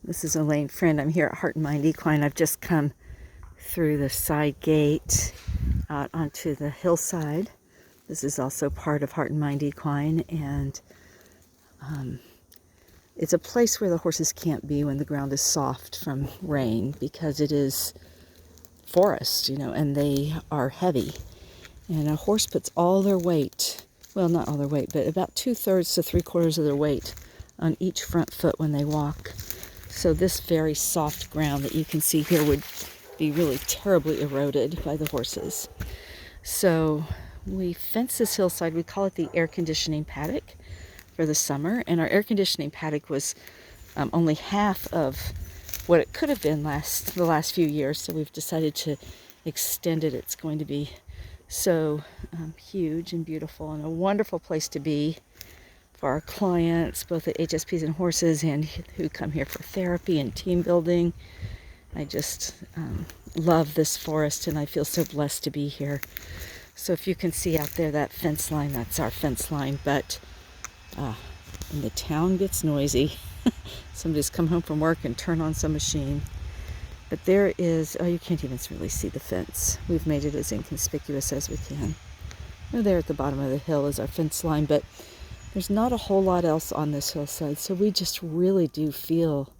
This is Alane, Freund. I'm here at Heart and Mind Equine. I've just come through the side gate out onto the hillside. This is also part of Heart and Mind Equine, and it's a place where the horses can't be when the ground is soft from rain, because it is forest, and they are heavy. And a horse puts all their weight, well, not all their weight, but about 2/3 to 3/4 of their weight on each front foot when they walk. So this very soft ground that you can see here would be really terribly eroded by the horses. So we fence this hillside. We call it the air conditioning paddock for the summer. And our air conditioning paddock was only half of what it could have been the last few years. So we've decided to extend it. It's going to be so huge and beautiful and a wonderful place to be for our clients, both at HSPs and Horses, and who come here for therapy and team building. I just love this forest, and I feel so blessed to be here. So if you can see out there that fence line, that's our fence line. But when the town gets noisy, somebody's come home from work and turn on some machine. But there is, you can't even really see the fence. We've made it as inconspicuous as we can. There at the bottom of the hill is our fence line, but there's not a whole lot else on this hillside. So we just really do feel,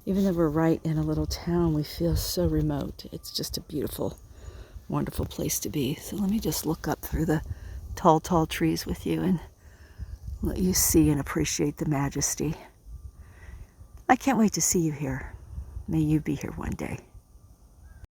even though we're right in a little town, we feel so remote. It's just a beautiful, wonderful place to be. So let me just look up through the tall, tall trees with you and let you see and appreciate the majesty. I can't wait to see you here. May you be here one day.